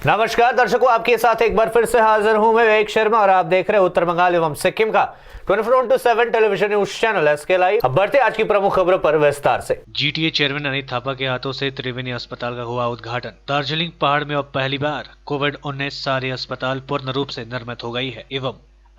नमस्कार दर्शकों, आपके साथ एक बार फिर से हाजिर हूं मैं विवेक शर्मा और आप देख रहे हैं उत्तर बंगाल एवं सिक्किम का 24/7 television news channel SK live. अब बढ़ते आज की प्रमुख खबरों पर विस्तार से। जीटीए चेयरमैन अनित थापा के हाथों से त्रिवेणी अस्पताल का हुआ उद्घाटन। दार्जिलिंग पहाड़ में अब पहली बार कोविड-19 सारे अस्पताल पूर्ण रूप से निर्मित हो गई है एवं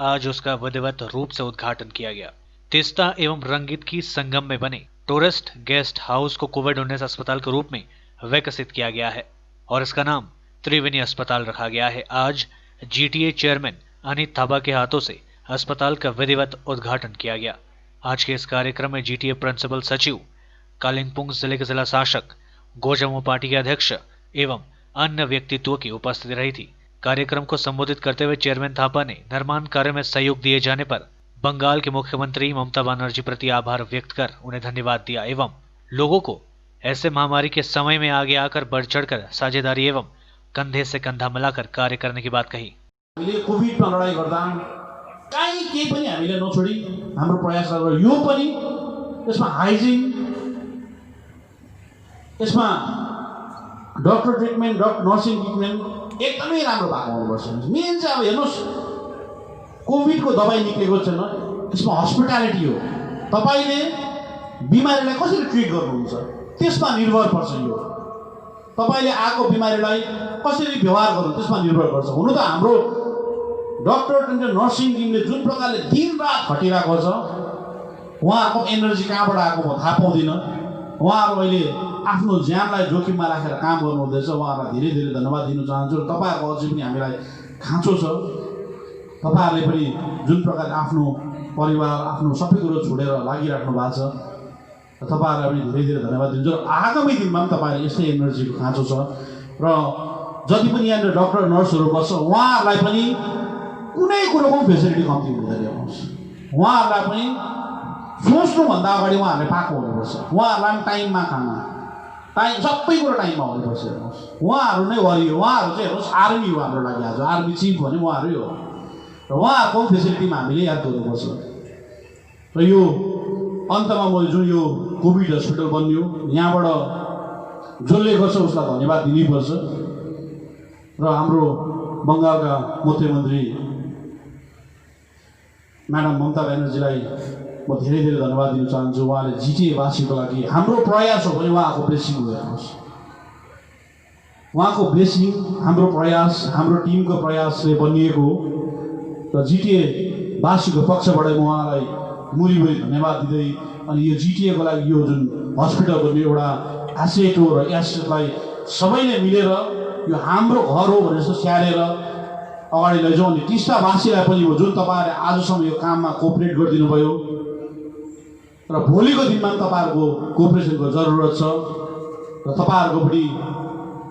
आज उसका विधिवत रूप से उद्घाटन किया गया। तीस्ता एवं रंगीत की संगम में बने टूरिस्ट गेस्ट हाउस को कोविड-19 अस्पताल के रूप में विकसित किया गया है और इसका नाम त्रिवेणी अस्पताल रखा गया है। आज जीटीए चेयरमैन अनित थापा के हाथों से अस्पताल का विधिवत उद्घाटन किया गया। आज के इस कार्यक्रम में जीटीए प्रिंसिपल सचिव, कालिम्पोंग जिले के जिला शासक, गोजमो पार्टी के अध्यक्ष एवं अन्य व्यक्तित्वों की उपस्थिति रही थी। कार्यक्रम को संबोधित करते हुए चेयरमैन थापा ने निर्माण कार्य में सहयोग दिए जाने पर बंगाल के मुख्यमंत्री ममता बनर्जी प्रति आभार व्यक्त कर उन्हें धन्यवाद दिया एवं लोगों को ऐसे महामारी के समय में आगे आकर बढ़ चढ़कर साझेदारी एवं कंधे से कंधा मिलाकर कार्य करने की बात कही। कोभिडमा लडाईँ गर्दा कहीँ केही पनि हामीले नछोडी हाम्रो प्रयास गरेर यो पनि यसमा हाइजिन, यसमा डक्टर ट्रिटमेन्ट, नर्सिङ ट्रिटमेन्ट एकदमै राम्रो भएको हुनुपर्छ। मेन चाहिँ अब हेर्नुहोस्, कोभिडको दबाई निक्लेको छैन, यसमा हस्पिटालिटी हो। तपाईँले बिमारीलाई कसरी ट्रिट गर्नुहुन्छ त्यसमा निर्भर पर्छ। यो तपाईले आएको बिमारीलाई कसरी व्यवहार गर्नु त्यसमा निर्भर गर्छ। हुनु त हाम्रो डक्टर र नर्सिङ टिमले जुन प्रकारले दिनरात खटिरहेको छ, उहाँहरूको एनर्जी कहाँबाट आएको म थाहा पाउँदिनँ। उहाँहरू अहिले आफ्नो ज्यानलाई जोखिममा राखेर काम गर्नुहुँदैछ। उहाँहरूलाई धेरै धेरै धन्यवाद दिन चाहन्छु। र तपाईँहरूको अझै पनि हामीलाई खाँचो छ। तपाईँहरूले पनि जुन प्रकारले आफ्नो परिवार, आफ्नो सबै कुरो छोडेर लागिराख्नु भएको छ, तपाईँहरूलाई पनि धेरै धेरै धन्यवाद दिन्छु। र आगामी दिनमा पनि तपाईँहरूले यस्तै एनर्जीको खाँचो छ र जति पनि यहाँनिर डक्टर नर्सहरू बस्छ उहाँहरूलाई पनि कुनै कुरोको फेसिलिटी कम्ती हुँदैन। हेर्नुहोस्, उहाँहरूलाई पनि सोच्नुभन्दा अगाडि उहाँहरूले पाएको हुनुपर्छ। उहाँहरूलाई पनि टाइममा खाना, सबै कुरो टाइममा हुनुपर्छ। हेर्नुहोस्, उहाँहरू नै वरियो। उहाँहरू चाहिँ हेर्नुहोस् आर्मी हो हाम्रो लागि। आज आर्मी चिफ भने उहाँहरू हो र उहाँहरूको फेसिलिटीमा हामीले याद गर्नुपर्छ। र यो अन्तमा म जुन यो कोभिड हस्पिटल बन्यो, यहाँबाट जसले गर्छ उसलाई धन्यवाद दिनुपर्छ। र हाम्रो बङ्गालका मुख्यमन्त्री म्याडम ममता ब्यानर्जीलाई म धेरै धेरै धन्यवाद दिन चाहन्छु। उहाँले जिटिएवासीको लागि हाम्रो प्रयास हो भने उहाँको ब्लेसिङ हो। हेर्नुहोस्, उहाँको ब्लेसिङ, हाम्रो प्रयास, हाम्रो टिमको प्रयासले बनिएको हो। र जिटिएवासीको पक्षबाट म उहाँलाई मुरीभरि धन्यवाद दिँदै अनि यो जिटिएको लागि यो जुन हस्पिटल बन्यो एउटा एसेट हो र एसेटलाई सबैले मिलेर यो हाम्रो घर हो भनेर जस्तो स्याहारेर अगाडि लैजाउँ। अनि टिस्टावासीलाई पनि हो जुन तपाईँहरूले आजसम्म यो काममा कोअपरेट गरिदिनु भयो र भोलिको दिनमा पनि तपाईँहरूको कोअपरेसनको जरुरत छ। र तपाईँहरूको पनि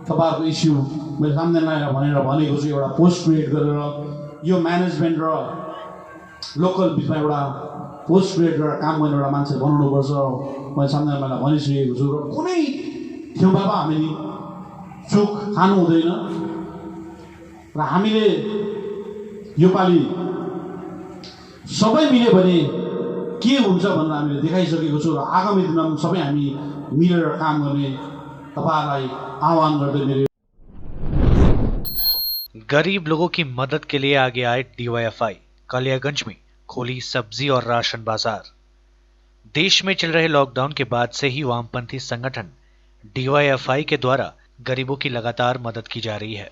तपाईँहरूको इस्यु मैले सामने भनेर भनेको छु। एउटा पोस्ट क्रिएट गरेर यो म्यानेजमेन्ट र लोकल बिचमा एउटा पोस्ट क्रिएट गरेर काम गर्ने एउटा मान्छे बनाउनुपर्छ। मैले सामने भनिसकेको छु। र कुनै ठाउँमा पनि हामीले चुक खानु हुँदैन। र हामीले योपालि सबै मिल्यो भने के हुन्छ भनेर हामीले देखाइसकेको छु। र आगामी दिनमा सबै हामी मिलेर काम गर्ने तपाईँहरूलाई आह्वान गर्दै मेरो गरीब लोगों की मदद के लिए आगे आए डीवाईएफआई। कालियागंज में खोली सब्जी और राशन बाजार। देश में चल रहे लॉकडाउन के बाद से ही वामपंथी संगठन डीवाईएफआई के द्वारा गरीबों की लगातार मदद की जा रही है।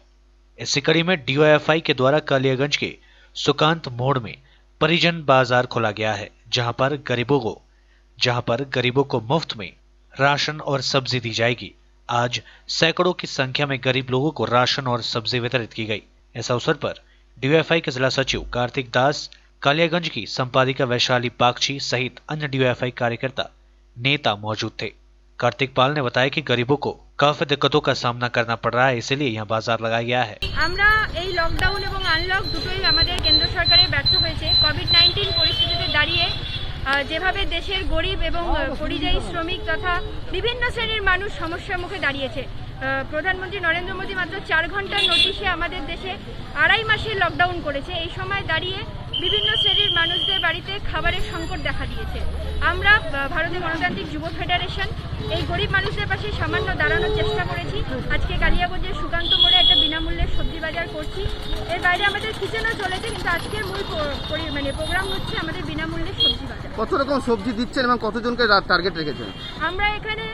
इसी कड़ी में डीवाईएफआई के द्वारा कालियागंज के सुकांत मोड़ में परिजन बाजार खोला गया है, जहां पर गरीबों को मुफ्त में राशन और सब्जी दी जाएगी। आज सैकड़ों की संख्या में गरीब लोगों को राशन और सब्जी वितरित की गई। इस अवसर पर डीवाईएफआई के जिला सचिव कार्तिक दास, कालियागंज की संपादिका वैशाली बागची सहित अन्य डीवाईएफआई कार्यकर्ता नेता मौजूद थे। कार्तिक पाल ने बताया कि गरीबों को काफी दिक्कतों का सामना करना पड़ रहा है, इसलिए यहाँ बाजार लगाया गया है। আমরা এই লকডাউন এবং আনলক দুটোই আমাদের কেন্দ্র সরকারের ব্যর্থ হয়েছে। কোভিড-19 পরিস্থিতিতে দাঁড়িয়ে যেভাবে দেশের গরিব এবং পরিযায়ী শ্রমিক তথা বিভিন্ন শ্রেণীর মানুষ সমস্যার মুখে দাঁড়িয়েছে, প্রধানমন্ত্রী নরেন্দ্র মোদী মাত্র 4 ঘন্টার নোটিশে আমাদের দেশে 2.5 মাসের লকডাউন করেছে। এই সময় দাঁড়িয়ে বিভিন্ন শ্রেণীর মানুষদের বাড়িতে খাবারের সংকট দেখা দিয়েছে। আমরা ভারতীয় গণতান্ত্রিক যুব ফেডারেশন এই গরিব মানুষদের পাশে সামান্য দাঁড়ানোর চেষ্টা করেছি। আজকে কালিয়াগঞ্জের সুকান্ত মোড়ে একটা বিনামূল্যের সবজি বাজার করছি। এর বাইরে আমাদের কিচেনও চলেছে, কিন্তু আজকের মূল প্রোগ্রাম হচ্ছে আমাদের বিনামূল্যের সবজি বাজার। কত রকম সবজি দিচ্ছেন এবং কতজনকে টার্গেট রেখেছেন? আমরা এখানে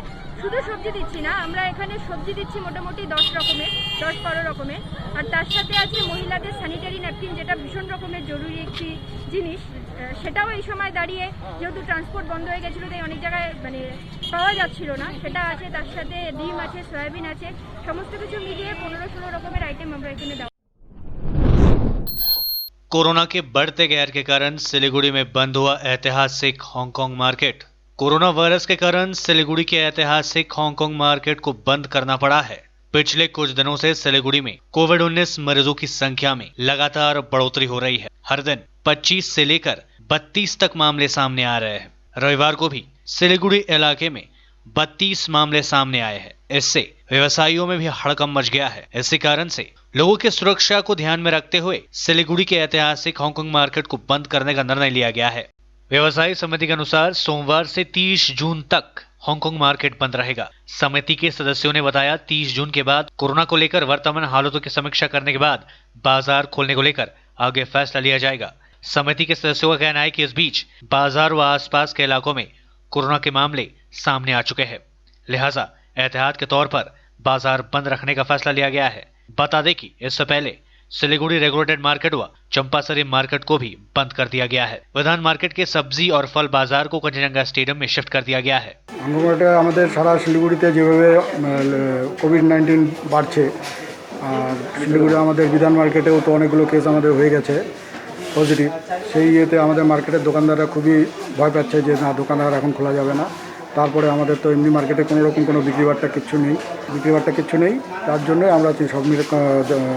শুধু সবজি দিচ্ছি না, আমরা এখানে সবজি দিচ্ছি মোটামুটি 10-12 রকমের, আর তার সাথে আছে মহিলাদের স্যানিটারি ন্যাপকিন, যেটা ভীষণ রকমের জরুরি একটি জিনিস। সেটাও এই সময় দাঁড়িয়ে যেহেতু ট্রান্সপোর্ট বন্ধ হয়ে গেছিলো, তাই অনেক জায়গায় পাওয়া যাচ্ছিল না, সেটা আছে। তার সাথে ডিম আছে, সয়াবিন আছে, সমস্ত কিছু মিলিয়ে 15-16 রকমের আইটেম আমরা এখানে দেওয়া। कोरोना के बढ़ते कहर के कारण सिलीगुड़ी में बंद हुआ ऐतिहासिक हांगकांग मार्केट। कोरोना वायरस के कारण सिलीगुड़ी के ऐतिहासिक हांगकांग मार्केट को बंद करना पड़ा है। पिछले कुछ दिनों से सिलीगुड़ी में कोविड-19 मरीजों की संख्या में लगातार बढ़ोतरी हो रही है। हर दिन 25 से लेकर 32 तक मामले सामने आ रहे हैं। रविवार को भी सिलीगुड़ी इलाके में 32 मामले सामने आए हैं। इससे व्यवसायियों में भी हड़कंप मच गया है। इसी कारण से लोगों की सुरक्षा को ध्यान में रखते हुए सिलीगुड़ी के ऐतिहासिक हांगकांग मार्केट को बंद करने का निर्णय लिया गया है। व्यवसायी समिति के अनुसार सोमवार से 30 जून तक हांगकांग मार्केट बंद रहेगा। समिति के सदस्यों ने बताया 30 जून के बाद कोरोना को लेकर वर्तमान हालातों की समीक्षा करने के बाद बाजार खोलने को लेकर आगे फैसला लिया जाएगा। समिति के सदस्यों का कहना है कि इस बीच बाजार व आसपास के इलाकों में कोरोना के मामले सामने आ चुके हैं, लिहाजा एहतियात के तौर पर बाजार बंद रखने का फैसला लिया गया है। बता दें कि इससे पहले सिलीगुड़ी रेगुलेटेड मार्केट व चंपासरी मार्केट को भी बंद कर दिया गया है। विधान मार्केट के सब्जी और फल बाजार को कंचनजंगा स्टेडियम में शिफ्ट कर दिया गया है। আমাদের সারা শিলিগুড়িতে যেভাবে কোভিড-19 বাড়ছে, আর শিলিগুড়ি আমাদের বিধান মার্কেটেও তো অনেকগুলো কেস আমাদের হয়ে গেছে পজিটিভ, সেই ইয়েতে আমাদের মার্কেটের দোকানদাররা খুবই ভয় পাচ্ছে যে না, দোকানদার এখন খোলা যাবে না। তারপরে আমাদের তো এমনি মার্কেটে কোনো রকম কোনো বিক্রিবাট্টা কিচ্ছু নেই, তার জন্যই আমরা সব মিলে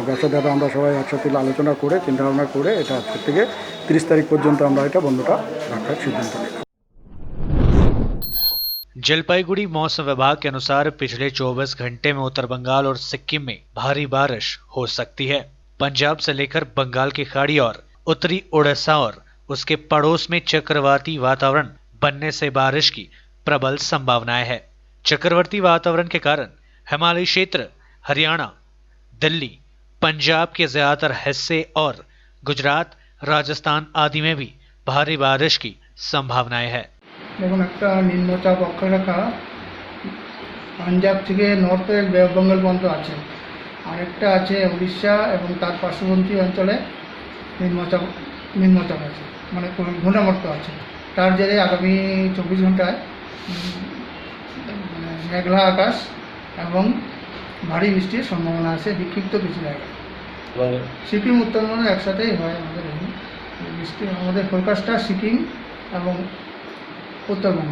ব্যবসাদাররা আমরা সবাই একসাথে আলোচনা করে চিন্তাভাবনা করে এটা আজকের থেকে 30 তারিখ পর্যন্ত আমরা এটা বন্ধটা রাখার সিদ্ধান্ত নিলাম। जलपाईगुड़ी मौसम विभाग के अनुसार पिछले 24 घंटे में उत्तर बंगाल और सिक्किम में भारी बारिश हो सकती है। पंजाब से लेकर बंगाल की खाड़ी और उत्तरी उड़ीसा और उसके पड़ोस में चक्रवाती वातावरण बनने से बारिश की प्रबल संभावनाएं है। चक्रवर्ती वातावरण के कारण हिमालयी क्षेत्र, हरियाणा, दिल्ली, पंजाब के ज्यादातर हिस्से और गुजरात, राजस्थान आदि में भी भारी बारिश की संभावनाएं है। দেখুন, একটা নিম্নচাপ অক্ষরেখা পাঞ্জাব থেকে নর্থ ওয়েস্ট বে অফ বেঙ্গল পর্যন্ত আছে, আরেকটা আছে উড়িষ্যা এবং তার পার্শ্ববর্তী অঞ্চলে নিম্নচাপ আছে, মানে ঘূর্ণাবর্ত আছে। তার জেরে আগামী 24 ঘন্টায় মেঘলা আকাশ এবং ভারী বৃষ্টির সম্ভাবনা আছে বিক্ষিপ্ত কিছু জায়গায়। সিকিম উত্তরবঙ্গ একসাথেই হয় আমাদের বৃষ্টি, আমাদের ফোরকাস্টটা সিকিম এবং উত্তরবঙ্গ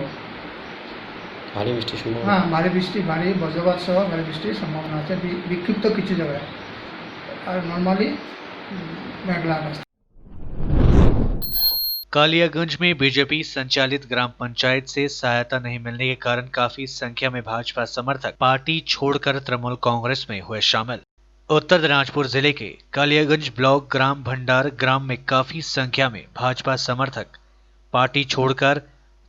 ভারী বৃষ্টির সম্ভাবনা। হ্যাঁ, ভারী বৃষ্টি, ভারী বজ্রপাত সহ ভারী বৃষ্টির সম্ভাবনা আছে বিক্ষিপ্ত কিছু জায়গায়, আর নর্মালি মেঘলা আকাশ। कालियागंज में बीजेपी संचालित ग्राम पंचायत से सहायता नहीं मिलने के कारण काफी संख्या में भाजपा समर्थक पार्टी छोड़कर तृणमूल कांग्रेस में हुए शामिल। उत्तर दिनाजपुर जिले के कालियागंज ब्लॉक ग्राम भंडार ग्राम में काफी संख्या में भाजपा समर्थक पार्टी छोड़कर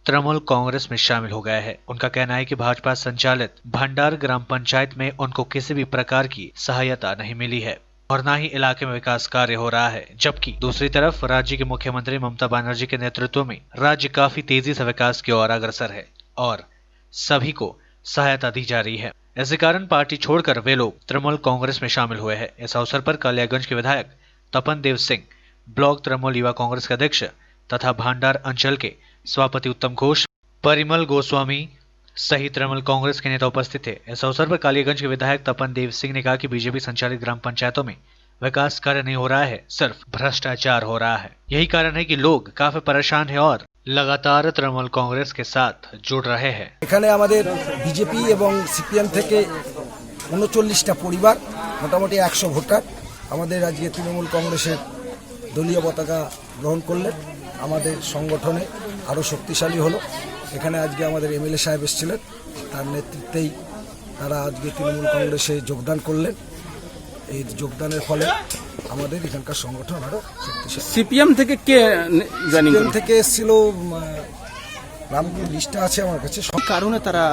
तृणमूल कांग्रेस में शामिल हो गए हैं। उनका कहना है कि भाजपा संचालित भंडार ग्राम पंचायत में उनको किसी भी प्रकार की सहायता नहीं मिली है और न ही इलाके में विकास कार्य हो रहा है, जबकि दूसरी तरफ राज्य के मुख्यमंत्री ममता बनर्जी के नेतृत्व में राज्य काफी तेजी से विकास की ओर अग्रसर है और सभी को सहायता दी जा रही है। इसी कारण पार्टी छोड़कर वे लोग तृणमूल कांग्रेस में शामिल हुए हैं। इस अवसर पर कालियागंज के विधायक तपन देव सिंह, ब्लॉक तृणमूल युवा कांग्रेस के अध्यक्ष तथा भांडार अंचल के सभापति उत्तम घोष, परिमल गोस्वामी सहित तृणमूल कांग्रेस के नेता उपस्थित थे। इस अवसर पर कालियागंज के विधायक तपन देव सिंह ने कहा कि बीजेपी संचालित ग्राम पंचायतों में विकास कार्य नहीं हो रहा है, सिर्फ भ्रष्टाचार हो रहा है। यही कारण है कि लोग काफी परेशान हैं और लगातार तृणमूल कांग्रेस के साथ जुड़ रहे हैं। এখানে আমাদের বিজেপি এবং সিপিএম থেকে 39টা পরিবার, মোটামুটি 100 ভোটার আমাদের আজকে তৃণমূল কংগ্রেসের দলীয় পতাকা গ্রহণ করলেন। আমাদের সংগঠনে আরও শক্তিশালী হলো। এখানে আজকে আমাদের এমএলএ সাহেব এসেছিলেন, তার নেতৃত্বেই তারা আজকে তৃণমূল কংগ্রেসে যোগদান করলেন। এই যোগদানের ফলে আমাদের এখানকার সংগঠন আরো শক্তিশালী। সিপিএম থেকে কে জয়েনিং সিপিএম থেকে এসেছিল, নামগুলো লিস্টে আছে আমার কাছে। কারণে তারা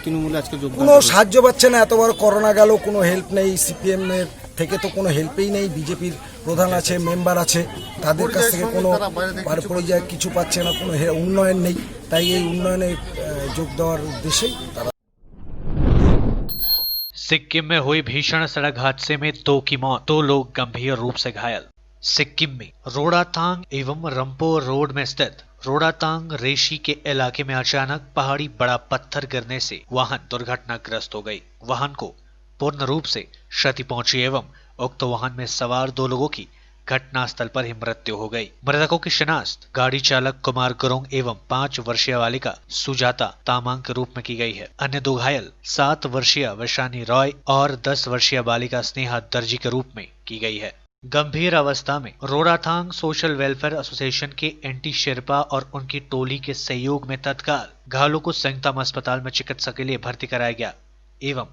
তৃণমূলে আজকে যোগদান কোনো সাহায্য পাচ্ছে না, এত বড় করোনা গেল, কোনো হেল্প নেই। সিপিএম এর থেকে তো কোনো হেল্পই নেই। বিজেপির প্রধান আছে, মেম্বার আছে, তাদের কাছ থেকে কোনো পরিযায় কিছু পাচ্ছে না, কোনো উন্নয়ন নেই। তাই এই উন্নয়নে যোগ দেওয়ার উদ্দেশ্যেই তারা। सिक्किम में हुई भीषण सड़क हादसे में 2 की मौत, 2 लोग गंभीर रूप से घायल। सिक्किम में रोडातांग एवं रंपो रोड में स्थित रोडातांग रेशी के इलाके में अचानक पहाड़ी बड़ा पत्थर गिरने से वाहन दुर्घटनाग्रस्त हो गई। वाहन को पूर्ण रूप से क्षति पहुंची एवं उक्त वाहन में सवार 2 लोगों की घटनास्थल पर ही मृत्यु हो गई। मृतकों की शिनाख्त गाड़ी चालक कुमार गुरुंग एवं 5 वर्षीय बालिका सुजाता तामांग के रूप में की गई है। अन्य 2 घायल 7 वर्षीय विशानी रॉय और 10 वर्षीय बालिका स्नेहा दर्जी के रूप में की गई है। गंभीर अवस्था में रोडाथांग सोशल वेलफेयर एसोसिएशन के एंटी शेरपा और उनकी टोली के सहयोग में तत्काल घायलों को संगतम अस्पताल में चिकित्सा के लिए भर्ती कराया गया एवं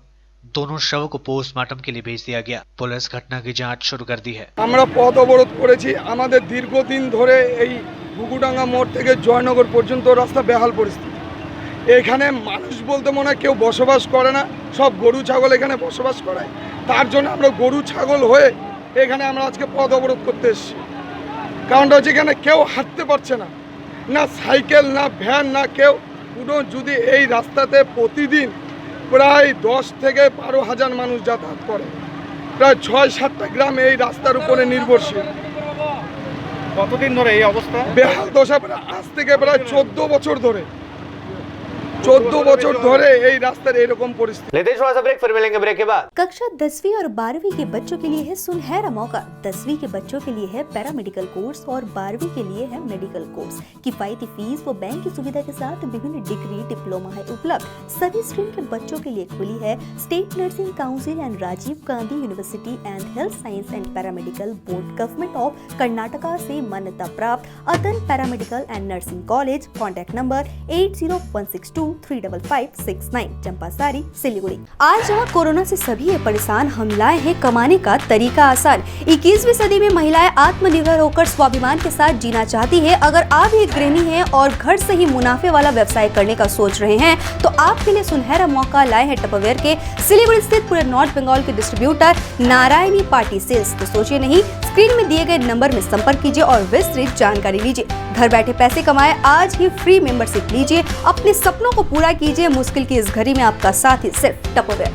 दोनों शवों को पोस्टमार्टम के लिए भेज दिया गया। पुलिस घटना की जांच शुरू कर दी है। আমরা পথ অবরোধ করেছি। আমাদের দীর্ঘদিন ধরে এই ঘুঘুডাঙ্গা মোড় থেকে জয়নগর পর্যন্ত রাস্তা বেহাল পরিস্থিতি। এখানে মানুষ বলতে মনে হয় কেউ বসবাস করে না, সব গরু ছাগল এখানে বসবাস করায়। তার জন্য আমরা গরু ছাগল হয়ে এখানে আমরা আজকে পথ অবরোধ করতে এসেছি। কারণটা হচ্ছে এখানে কেউ হাঁটতে পারছে না, না সাইকেল, না ভ্যান, না কেউ। পুরো যদি এই রাস্তাতে প্রতিদিন প্রায় 10 থেকে 12 হাজার মানুষ যাতায়াত করে, প্রায় 6-7টা গ্রাম এই রাস্তার উপরে নির্ভরশীল। কতদিন ধরে এই অবস্থা? বেহাল দশা আজ থেকে প্রায় 14 বছর ধরে এই রাস্তার এরকম পরিস্থিতি। लेते हैं थोड़ा सा ब्रेक, फिर मिलेंगे ब्रेक के बाद। कक्षा 10वीं और 12वीं के बच्चों के लिए है सुनहरा मौका। 10वीं के बच्चों के लिए है पैरामेडिकल कोर्स और 12वीं के लिए है मेडिकल कोर्स। किफायती फीस व बैंक की सुविधा के साथ विभिन्न डिग्री डिप्लोमा है उपलब्ध। सभी स्ट्रीम के बच्चों के लिए खुली है state nursing council and Rajiv Gandhi university and health science and paramedical board government of Karnataka से मान्यता प्राप्त अतन paramedical and nursing college. Contact number 8016235569 Champasari Siliguri. आज जहाँ कोरोना से सभी है परेशान, हम लाए हैं कमाने का तरीका आसान। 21वीं सदी में महिलाएं आत्मनिर्भर होकर स्वाभिमान के साथ जीना चाहती है। अगर आप एक गृहिणी हैं और घर से ही मुनाफे वाला व्यवसाय करने का सोच रहे हैं तो आपके लिए सुनहरा मौका लाए हैं टपरवेयर के सिलीगुड़ी स्थित पूरे नॉर्थ बंगाल के डिस्ट्रीब्यूटर नारायणी पार्टी सेल्स। तो सोचिए नहीं, स्क्रीन में दिए गए नंबर में संपर्क कीजिए और विस्तृत जानकारी लीजिए। घर बैठे पैसे कमाए, आज ही फ्री मेंबरशिप लीजिए, अपने सपनों को पूरा कीजिए। मुश्किल की इस घड़ी में आपका साथी सिर्फ टपरवेयर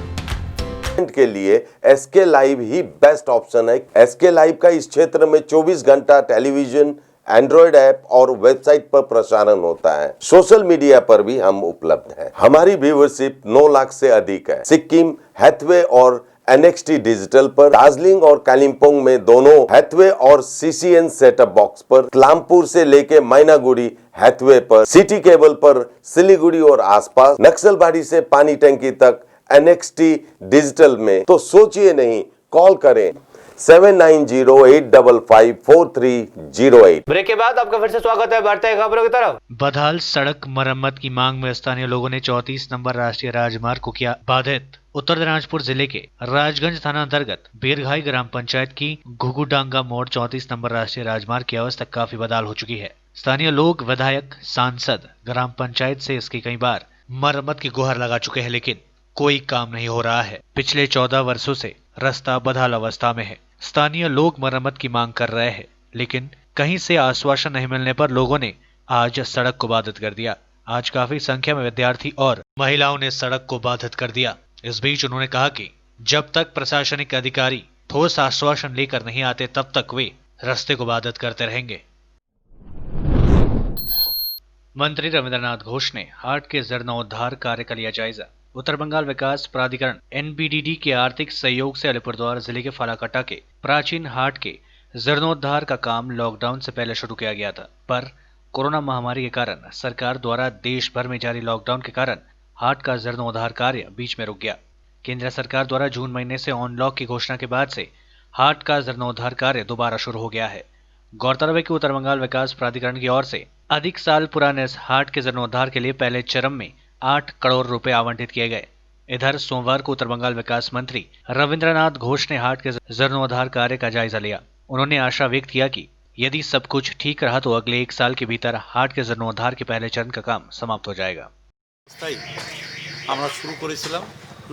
के लिए एसके लाइव ही बेस्ट ऑप्शन है। एसके लाइव का इस क्षेत्र में 24 घंटा टेलीविजन, एंड्रॉइड ऐप और वेबसाइट पर प्रसारण होता है। सोशल मीडिया पर भी हम उपलब्ध हैं। हमारी व्यूवरशिप 9 लाख से अधिक है। सिक्किम, हैथवे और NXT डिजिटल पर, दार्जिलिंग और कालिम्पोंग में दोनों हैथवे और CCN सेटअप बॉक्स पर, क्लामपुर से लेके मैनागुड़ी हैथवे पर, सिटी केबल पर सिलीगुड़ी और आसपास, नक्सलबाड़ी से पानी टंकी तक NXT डिजिटल में। तो सोचिए नहीं, कॉल करें 7908554308। ब्रेक के बाद आपका फिर से स्वागत है, बढ़ते हैं खबरों की तरफ। बदहाल सड़क मरम्मत की मांग में स्थानीय लोगों ने 34 नंबर राष्ट्रीय राजमार्ग को किया बाधित। उत्तर दिनाजपुर जिले के राजगंज थाना अंतर्गत बेरघाई ग्राम पंचायत की घुघुडांगा मोड़ 34 नंबर राष्ट्रीय राजमार्ग की अवस्था काफी बदहाल हो चुकी है। स्थानीय लोग, विधायक, सांसद ग्राम पंचायत से इसकी कई बार मरम्मत की गुहार लगा चुके हैं, लेकिन कोई काम नहीं हो रहा है। पिछले 14 वर्षों से रास्ता बदहाल अवस्था में है। स्थानीय लोग मरम्मत की मांग कर रहे हैं, लेकिन कहीं से आश्वासन नहीं मिलने पर लोगों ने आज सड़क को बाधित कर दिया। आज काफी संख्या में विद्यार्थी और महिलाओं ने सड़क को बाधित कर दिया। इस बीच उन्होंने कहा कि जब तक प्रशासनिक अधिकारी ठोस आश्वासन लेकर नहीं आते, तब तक वे रास्ते को बाधित करते रहेंगे। मंत्री रविंद्रनाथ घोष ने हाट के जीर्णोद्धार कार्य का लिया जायजा। उत्तर बंगाल विकास प्राधिकरण NBDD के आर्थिक सहयोग से अलीपुरद्वार जिले के फालाकटा के प्राचीन हाट के जीर्णोद्धार का काम लॉकडाउन से पहले शुरू किया गया था, पर कोरोना महामारी के कारण सरकार द्वारा देश भर में जारी लॉकडाउन के कारण हाट का जीर्णोद्धार कार्य बीच में रुक गया। केंद्र सरकार द्वारा जून महीने से अनलॉक की घोषणा के बाद से हाट का जीर्णोद्धार कार्य दोबारा शुरू हो गया है। गौरतलब है कि उत्तर बंगाल विकास प्राधिकरण की ओर से अधिक साल पुराने इस हाट के जीर्णोद्धार के लिए पहले चरण में 8 करोड़ रुपए आवंटित किए गए। इधर सोमवार को उत्तर बंगाल विकास मंत्री रविंद्रनाथ घोष ने हाट के जीर्णोद्धार कार्य का जायजा लिया। उन्होंने आशा व्यक्त किया कि यदि सब कुछ ठीक रहा तो अगले 1 साल के भीतर हाट के जीर्णोद्धार के पहले चरण का काम समाप्त हो जाएगा। তাই আমরা শুরু করেছিলাম,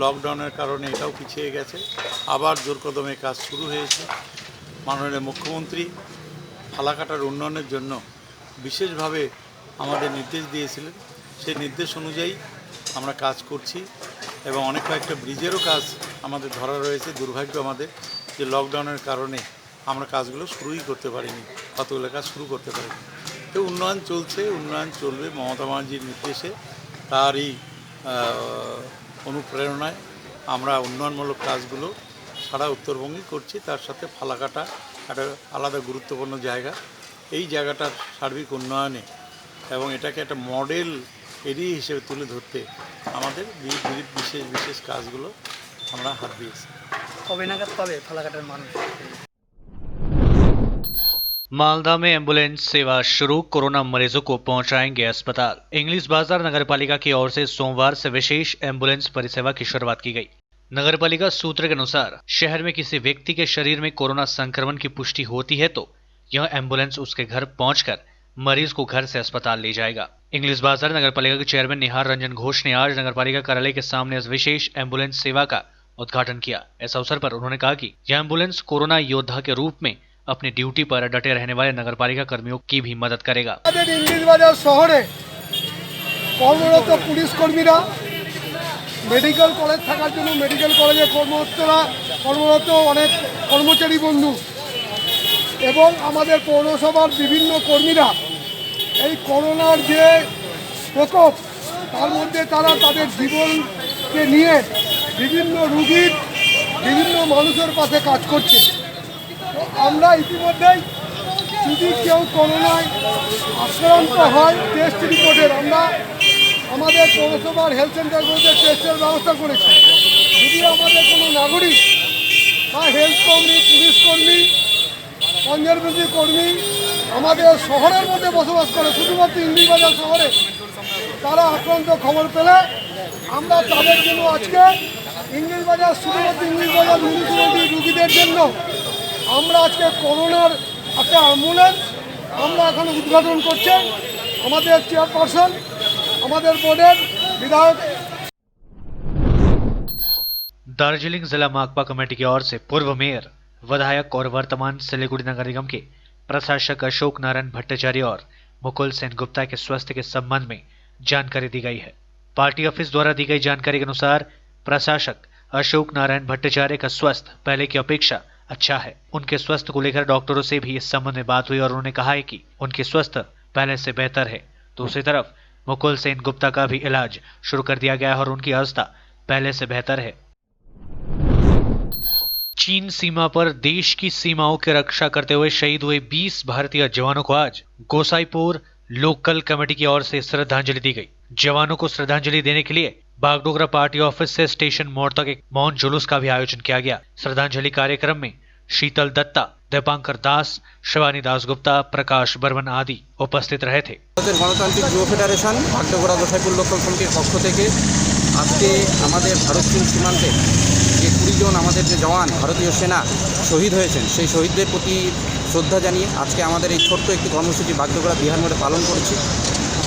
লকডাউনের কারণে এটাও পিছিয়ে গেছে, আবার জোর কদমে কাজ শুরু হয়েছে। মাননীয় মুখ্যমন্ত্রী ফালাকাটার উন্নয়নের জন্য বিশেষভাবে আমাদের নির্দেশ দিয়েছিলেন, সেই নির্দেশ অনুযায়ী আমরা কাজ করছি এবং অনেক কয়েকটা ব্রিজেরও কাজ আমাদের ধরা রয়েছে। দুর্ভাগ্য আমাদের যে লকডাউনের কারণে আমরা কাজগুলো শুরুই করতে পারিনি, কতগুলো কাজ শুরু করতে পারিনি। তো উন্নয়ন চলছে, উন্নয়ন চলবে মমতা ব্যানার্জির নির্দেশে, তারই অনুপ্রেরণায় আমরা উন্নয়নমূলক কাজগুলো সারা উত্তরবঙ্গে করছি। তার সাথে ফালাকাটা একটা আলাদা গুরুত্বপূর্ণ জায়গা। এই জায়গাটার সার্বিক উন্নয়নে এবং এটাকে একটা মডেল এরিয়া হিসেবে তুলে ধরতে আমাদের বিশেষ বিশেষ কাজগুলো আমরা হাত দিয়েছি। কবে নাগাদ পাবে ফালাকাটার মানুষ? मालदा में एम्बुलेंस सेवा शुरू, कोरोना मरीजों को पहुंचाएंगे अस्पताल। इंग्लिश बाजार नगरपालिका की ओर से सोमवार से विशेष एम्बुलेंस परिसेवा की शुरुआत की गई। नगरपालिका सूत्र के अनुसार शहर में किसी व्यक्ति के शरीर में कोरोना संक्रमण की पुष्टि होती है तो यह एम्बुलेंस उसके घर पहुंचकर मरीज को घर से अस्पताल ले जाएगा। इंग्लिश बाजार नगरपालिका के चेयरमैन निहार रंजन घोष ने आज नगरपालिका कार्यालय के सामने इस विशेष एम्बुलेंस सेवा का उद्घाटन किया। इस अवसर पर उन्होंने कहा कि यह एम्बुलेंस कोरोना योद्धा के रूप में अपनी ड्यूटी पर डटे रहने वाले नगरपालिका कर्मियों की भी मदद करेगा। इंग्लिश बाजार शहरे কর্মরত পুলিশ কর্মীরা, মেডিকেল কলেজ থাকার জন্য মেডিকেল কলেজে কর্মরত অনেক কর্মচারী বন্ধু এবং আমাদের পৌরসভার বিভিন্ন কর্মীরা এই করোনার যে প্রকোপ তার মধ্যে তারা তাদের জীবনকে নিয়ে বিভিন্ন রোগীর বিভিন্ন মানুষের পাশে কাজ করছে। আমরা ইতিমধ্যেই যদি কেউ করোনায় আক্রান্ত হয় টেস্ট রিপোর্টের আমরা আমাদের পৌরসভার হেলথ সেন্টারগুলোতে টেস্টের ব্যবস্থা করেছি। যদি আমাদের কোনো নাগরিক বা হেলথ কর্মী, পুলিশ কর্মী, কনজারভেন্সি কর্মী আমাদের শহরের মধ্যে বসবাস করে, শুধুমাত্র ইংলিশ বাজার শহরে, তারা আক্রান্ত খবর পেলে আমরা তাদের জন্য আজকে ইংলিশ বাজার, শুধুমাত্র ইংলিশ বাজার মিউনিসিপ্যালিটি রুগীদের জন্য আমরা আজকে করোনার একটা অ্যাম্বুলেন্স আমরা এখন উদ্ঘাটন করছি। আমাদের চেয়ারপারসন, আমাদের বোর্ডের विधायक। दार्जिलिंग जिला माकपा कमेटी की ओर से पूर्व मेयर, विधायक और वर्तमान सिलीगुड़ी नगर निगम के प्रशासक अशोक नारायण भट्टाचार्य और मुकुल सेन गुप्ता के स्वास्थ्य के संबंध में जानकारी दी गई है। पार्टी ऑफिस द्वारा दी गई जानकारी के अनुसार प्रशासक अशोक नारायण भट्टाचार्य का स्वास्थ्य पहले की अपेक्षा अच्छा है। उनके स्वास्थ्य को लेकर डॉक्टरों से भी इस संबंध में बात हुई और उन्होंने कहा है कि उनके स्वास्थ्य पहले से बेहतर है। दूसरी तरफ मुकुल सेन गुप्ता का भी इलाज शुरू कर दिया गया है और उनकी अवस्था पहले से बेहतर है। चीन सीमा पर देश की सीमाओं की रक्षा करते हुए शहीद हुए 20 भारतीय जवानों को आज गोसाईपुर लोकल कमेटी की ओर से श्रद्धांजलि दी गई। जवानों को श्रद्धांजलि देने के लिए बागडोगरा पार्टी ऑफिस से स्टेशन मोड़ तक एक मौन जुलूस का भी आयोजन किया गया। श्रद्धांजलि कार्यक्रम में शीतल दत्ता, दीपांकर दास, शिवानी दास गुप्ता, प्रकाश बर्मन आदि उपस्थित रहे थे। গণতান্ত্রিক যুব ফেডারেশন বাগডোগরা গোসাইপুর লোকাল কমিটির পক্ষ থেকে আজকে আমাদের ভারত চীন সীমান্তে যে 20 জন আমাদের যে জওয়ান ভারতীয় সেনা শহীদ হয়েছেন সেই শহীদদের প্রতি শ্রদ্ধা জানিয়ে আজকে আমাদের এই ছোট্ট একটি কর্মসূচি বাগডোগরা বিহার মোড়ে পালন করছি।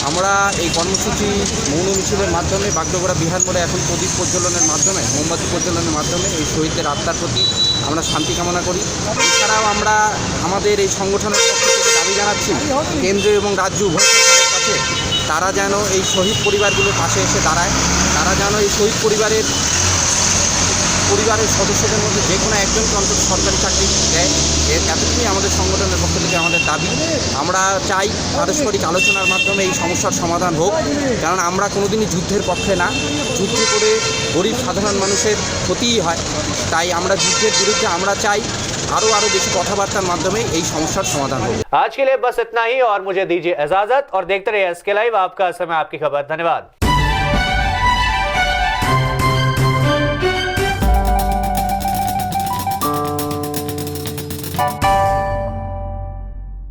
আমরা এই কর্মসূচি মৌন মিছিলের মাধ্যমে বাগডোগরা বিহার মোড়ে এখন প্রদীপ প্রজ্বলনের মাধ্যমে, মোমবাতি প্রজ্বলনের মাধ্যমে এই শহীদদের আত্মার প্রতি আমরা শান্তি কামনা করি। এছাড়াও আমরা আমাদের এই সংগঠনের পক্ষ থেকে দাবি জানাচ্ছি কেন্দ্র এবং রাজ্য উভয় সরকারের কাছে তারা যেন এই শহীদ পরিবারগুলোর পাশে এসে দাঁড়ায়, তারা যেন এই শহীদ পরিবারের সদস্যদের মধ্যে যে কোনো একজনকে অন্তত সরকারি চাকরি দেয়। এতটুকুই আমাদের সংগঠনের পক্ষ থেকে আমাদের দাবি। আমরা চাই পারস্পরিক আলোচনার মাধ্যমে এই সমস্যার সমাধান হোক, কারণ আমরা কোনোদিনই যুদ্ধের পক্ষে না। যুদ্ধ করে গরিব সাধারণ মানুষের ক্ষতিই হয়, তাই আমরা যুদ্ধের বিরুদ্ধে আমরা চাই আরো বেশি কথাবার্তার মাধ্যমে এই সমস্যার সমাধান হোক। आज के लिए बस इतना ही और मुझे दीजिए इजाजत और देखते रहिए एसके लाइव, आपका समय आपकी खबर। धन्यवाद।